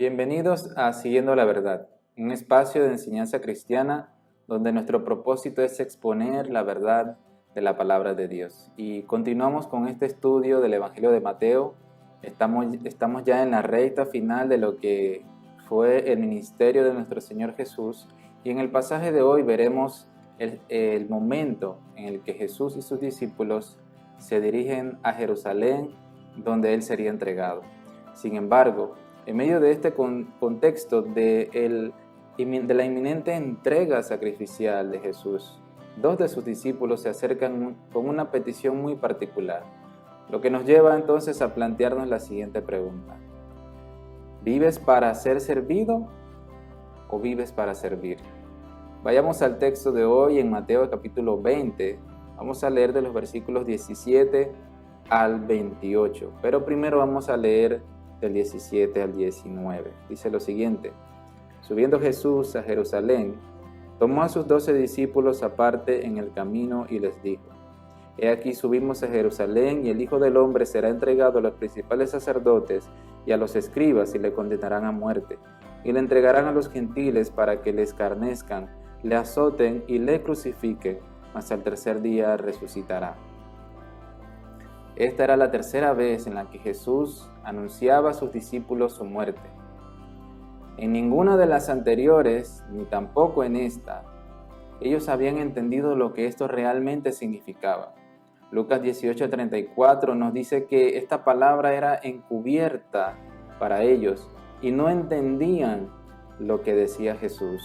Bienvenidos a Siguiendo la Verdad, un espacio de enseñanza cristiana donde nuestro propósito es exponer la verdad de la palabra de Dios. Y continuamos con este estudio del Evangelio de Mateo. Estamos ya en la recta final de lo que fue el ministerio de nuestro Señor Jesús. Y en el pasaje de hoy veremos el momento en el que Jesús y sus discípulos se dirigen a Jerusalén, donde Él sería entregado. Sin embargo, en medio de este contexto de la inminente entrega sacrificial de Jesús, dos de sus discípulos se acercan con una petición muy particular, lo que nos lleva entonces a plantearnos la siguiente pregunta: ¿vives para ser servido o vives para servir? Vayamos al texto de hoy en Mateo capítulo 20, vamos a leer de los versículos 17 al 28, pero primero vamos a leer del 17 al 19. Dice lo siguiente: Subiendo Jesús a Jerusalén, tomó a sus 12 discípulos aparte en el camino y les dijo: He aquí subimos a Jerusalén, y el Hijo del Hombre será entregado a los principales sacerdotes y a los escribas, y le condenarán a muerte, y le entregarán a los gentiles para que le escarnezcan, le azoten y le crucifiquen, mas al tercer día resucitará. Esta era la tercera vez en la que Jesús anunciaba a sus discípulos su muerte. En ninguna de las anteriores, ni tampoco en esta, ellos habían entendido lo que esto realmente significaba. Lucas 18:34 nos dice que esta palabra era encubierta para ellos y no entendían lo que decía Jesús.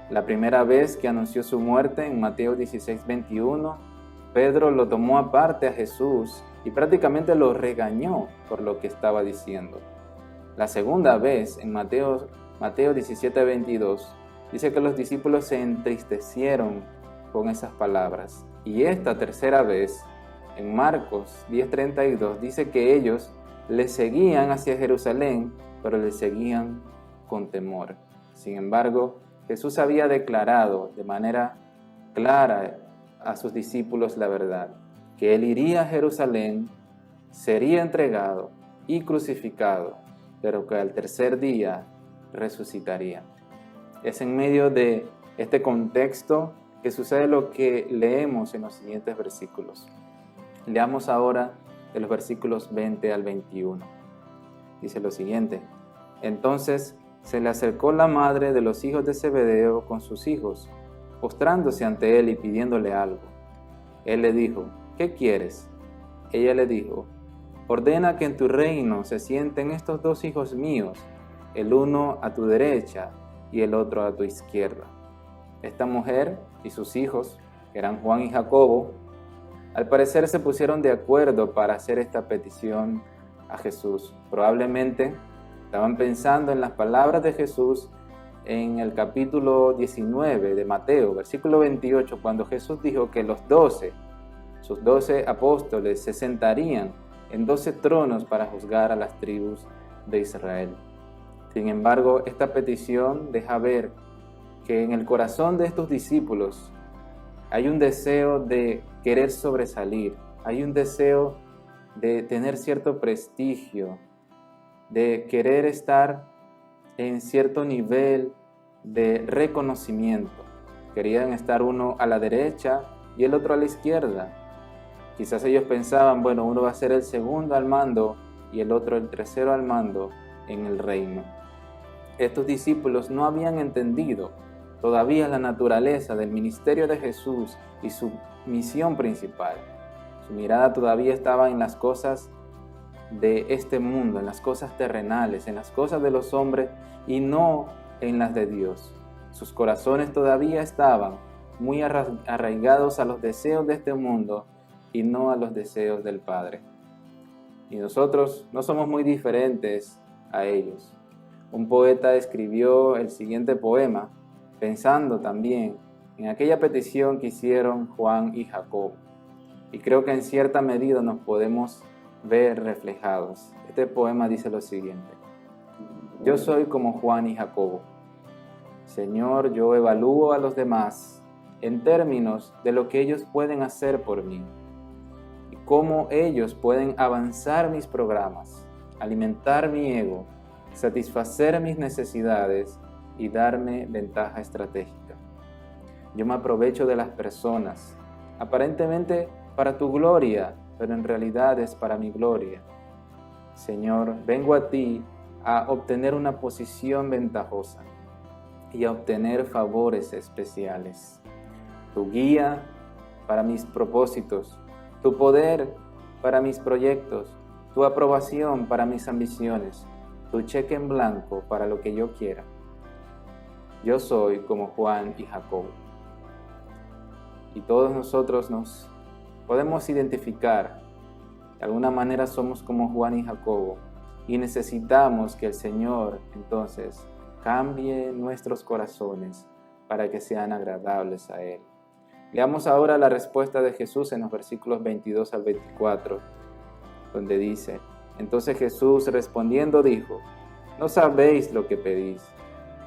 La primera vez que anunció su muerte, en Mateo 16:21, Pedro lo tomó aparte a Jesús y prácticamente lo regañó por lo que estaba diciendo. La segunda vez, en Mateo 17:22, dice que los discípulos se entristecieron con esas palabras. Y esta tercera vez, en Marcos 10:32, dice que ellos le seguían hacia Jerusalén, pero le seguían con temor. Sin embargo, Jesús había declarado de manera clara a sus discípulos la verdad, que Él iría a Jerusalén, sería entregado y crucificado, pero que al tercer día resucitaría. Es en medio de este contexto que sucede lo que leemos en los siguientes versículos. Leamos ahora de los versículos 20 al 21. Dice lo siguiente: Entonces se le acercó la madre de los hijos de Zebedeo con sus hijos, postrándose ante él y pidiéndole algo. Él le dijo: ¿Qué quieres? Ella le dijo: Ordena que en tu reino se sienten estos dos hijos míos, el uno a tu derecha y el otro a tu izquierda. Esta mujer y sus hijos, que eran Juan y Jacobo, al parecer se pusieron de acuerdo para hacer esta petición a Jesús. Probablemente estaban pensando en las palabras de Jesús en el capítulo 19 de Mateo, versículo 28, cuando Jesús dijo que sus 12 apóstoles se sentarían en 12 tronos para juzgar a las tribus de Israel. Sin embargo, esta petición deja ver que en el corazón de estos discípulos hay un deseo de querer sobresalir, hay un deseo de tener cierto prestigio, de querer estar en cierto nivel de reconocimiento. Querían estar uno a la derecha y el otro a la izquierda. Quizás ellos pensaban, bueno, uno va a ser el segundo al mando y el otro el tercero al mando en el reino. Estos discípulos no habían entendido todavía la naturaleza del ministerio de Jesús y su misión principal. Su mirada todavía estaba en las cosas de este mundo, en las cosas terrenales, en las cosas de los hombres y no en las de Dios. Sus corazones todavía estaban muy arraigados a los deseos de este mundo y no a los deseos del Padre. Y nosotros no somos muy diferentes a ellos. Un poeta escribió el siguiente poema pensando también en aquella petición que hicieron Juan y Jacobo. Y creo que en cierta medida nos podemos ver reflejados. Este poema dice lo siguiente: Yo soy como Juan y Jacobo. Señor, yo evalúo a los demás en términos de lo que ellos pueden hacer por mí cómo ellos pueden avanzar mis programas, alimentar mi ego satisfacer mis necesidades y darme ventaja estratégica. Yo me aprovecho de las personas, aparentemente para tu gloria, pero en realidad es para mi gloria. Señor, vengo a ti a obtener una posición ventajosa y a obtener favores especiales. Tu guía para mis propósitos, tu poder para mis proyectos, tu aprobación para mis ambiciones, tu cheque en blanco para lo que yo quiera. Yo soy como Juan y Jacobo. Y todos nosotros nos podemos identificar. De alguna manera somos como Juan y Jacobo. Y necesitamos que el Señor entonces cambie nuestros corazones para que sean agradables a Él. Leamos ahora la respuesta de Jesús en los versículos 22 al 24, donde dice: Entonces Jesús respondiendo dijo: No sabéis lo que pedís.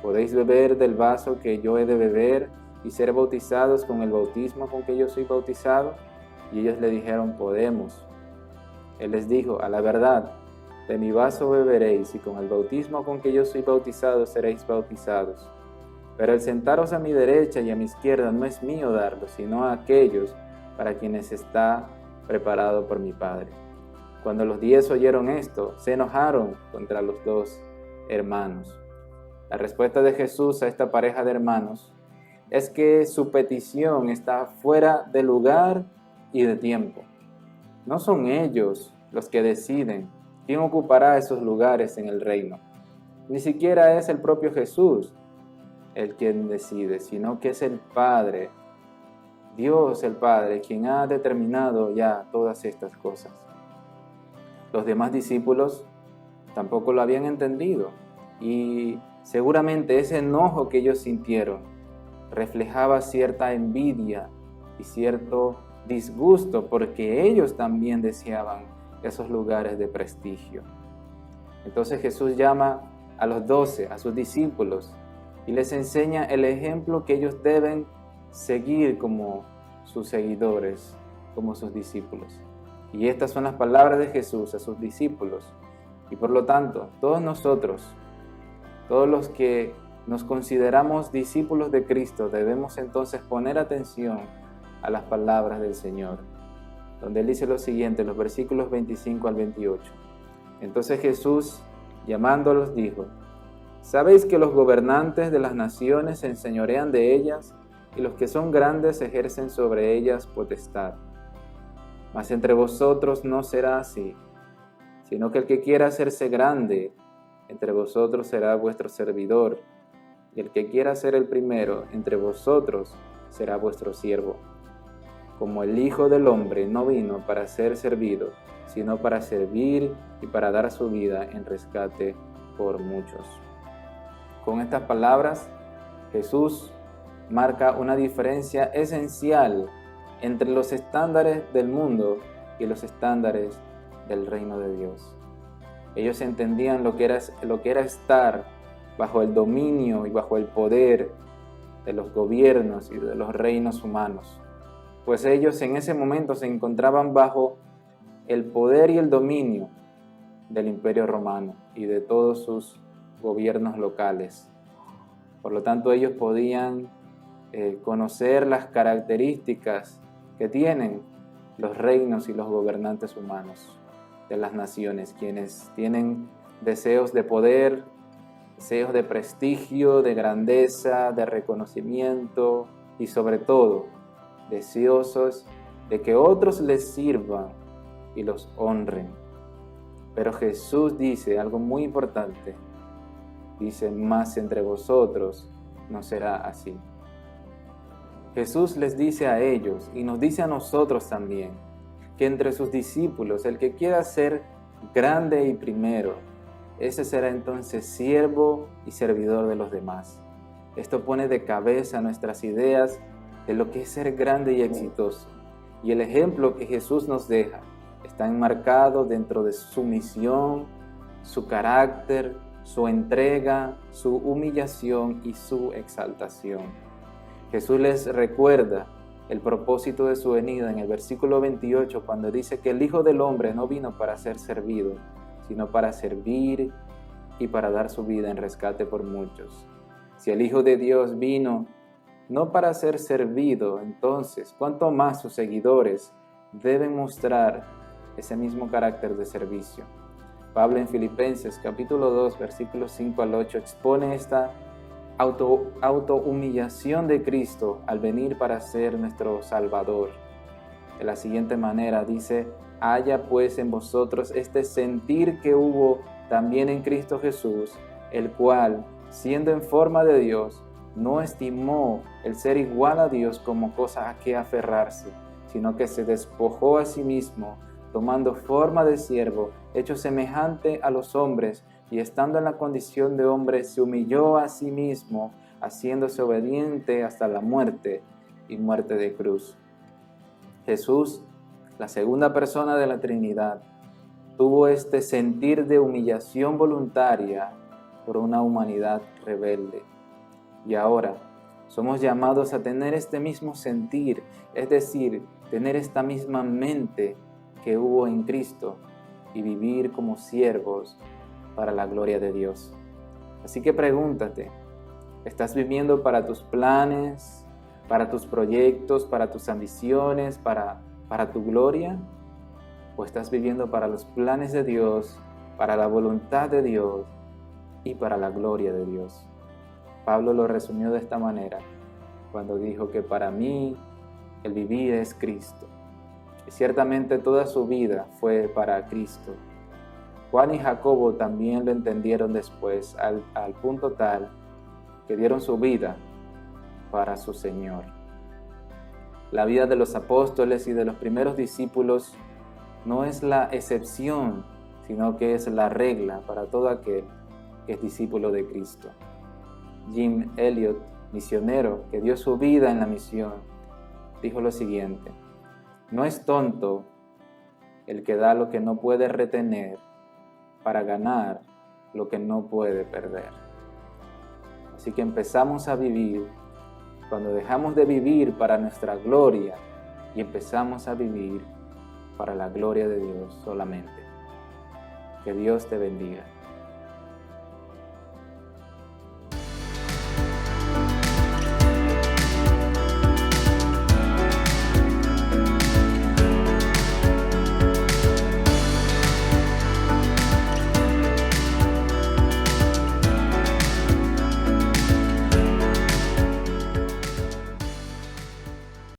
¿Podéis beber del vaso que yo he de beber y ser bautizados con el bautismo con que yo soy bautizado? Y ellos le dijeron: Podemos. Él les dijo: A la verdad, de mi vaso beberéis y con el bautismo con que yo soy bautizado seréis bautizados. Pero el sentaros a mi derecha y a mi izquierda no es mío darlo, sino a aquellos para quienes está preparado por mi Padre. Cuando los 10 oyeron esto, se enojaron contra los 2 hermanos. La respuesta de Jesús a esta pareja de hermanos es que su petición está fuera de lugar y de tiempo. No son ellos los que deciden quién ocupará esos lugares en el reino. Ni siquiera es el propio Jesús el quien decide, sino que es el Padre, Dios el Padre, quien ha determinado ya todas estas cosas. Los demás discípulos tampoco lo habían entendido y seguramente ese enojo que ellos sintieron reflejaba cierta envidia y cierto disgusto porque ellos también deseaban esos lugares de prestigio. Entonces Jesús llama a los 12, a sus discípulos, y les enseña el ejemplo que ellos deben seguir como sus seguidores, como sus discípulos. Y estas son las palabras de Jesús a sus discípulos. Y por lo tanto, todos nosotros, todos los que nos consideramos discípulos de Cristo, debemos entonces poner atención a las palabras del Señor, donde Él dice lo siguiente en los versículos 25 al 28. Entonces Jesús, llamándolos, dijo: ¿Sabéis que los gobernantes de las naciones se enseñorean de ellas y los que son grandes ejercen sobre ellas potestad? Mas entre vosotros no será así, sino que el que quiera hacerse grande entre vosotros será vuestro servidor, y el que quiera ser el primero entre vosotros será vuestro siervo. Como el Hijo del Hombre no vino para ser servido, sino para servir y para dar su vida en rescate por muchos. Con estas palabras, Jesús marca una diferencia esencial entre los estándares del mundo y los estándares del reino de Dios. Ellos entendían lo que era estar bajo el dominio y bajo el poder de los gobiernos y de los reinos humanos, pues ellos en ese momento se encontraban bajo el poder y el dominio del Imperio Romano y de todos sus gobiernos locales. Por lo tanto, ellos podían conocer las características que tienen los reinos y los gobernantes humanos de las naciones, quienes tienen deseos de poder, deseos de prestigio, de grandeza, de reconocimiento y sobre todo deseosos de que otros les sirvan y los honren. Pero Jesús dice algo muy importante. Dice: más entre vosotros no será así. Jesús les dice a ellos y nos dice a nosotros también que entre sus discípulos el que quiera ser grande y primero, ese será entonces siervo y servidor de los demás. Esto pone de cabeza nuestras ideas de lo que es ser grande y exitoso. Y el ejemplo que Jesús nos deja está enmarcado dentro de su misión, su carácter, su entrega, su humillación y su exaltación. Jesús les recuerda el propósito de su venida en el versículo 28 cuando dice que el Hijo del Hombre no vino para ser servido, sino para servir y para dar su vida en rescate por muchos. Si el Hijo de Dios vino no para ser servido, entonces, ¿cuánto más sus seguidores deben mostrar ese mismo carácter de servicio? Pablo en Filipenses capítulo 2, versículos 5 al 8 expone esta autohumillación de Cristo al venir para ser nuestro Salvador. De la siguiente manera dice: haya pues en vosotros este sentir que hubo también en Cristo Jesús, el cual, siendo en forma de Dios, no estimó el ser igual a Dios como cosa a que aferrarse, sino que se despojó a sí mismo, tomando forma de siervo, hecho semejante a los hombres, y estando en la condición de hombre, se humilló a sí mismo, haciéndose obediente hasta la muerte y muerte de cruz. Jesús, la segunda persona de la Trinidad, tuvo este sentir de humillación voluntaria por una humanidad rebelde. Y ahora somos llamados a tener este mismo sentir, es decir, tener esta misma mente que hubo en Cristo y vivir como siervos para la gloria de Dios. Así que pregúntate, ¿estás viviendo para tus planes, para tus proyectos, para tus ambiciones, para tu gloria? ¿O estás viviendo para los planes de Dios, para la voluntad de Dios y para la gloria de Dios? Pablo lo resumió de esta manera cuando dijo que para mí el vivir es Cristo. Y ciertamente toda su vida fue para Cristo. Juan y Jacobo también lo entendieron después al punto tal que dieron su vida para su Señor. La vida de los apóstoles y de los primeros discípulos no es la excepción, sino que es la regla para todo aquel que es discípulo de Cristo. Jim Elliot, misionero que dio su vida en la misión, dijo lo siguiente: no es tonto el que da lo que no puede retener para ganar lo que no puede perder. Así que empezamos a vivir cuando dejamos de vivir para nuestra gloria y empezamos a vivir para la gloria de Dios solamente. Que Dios te bendiga.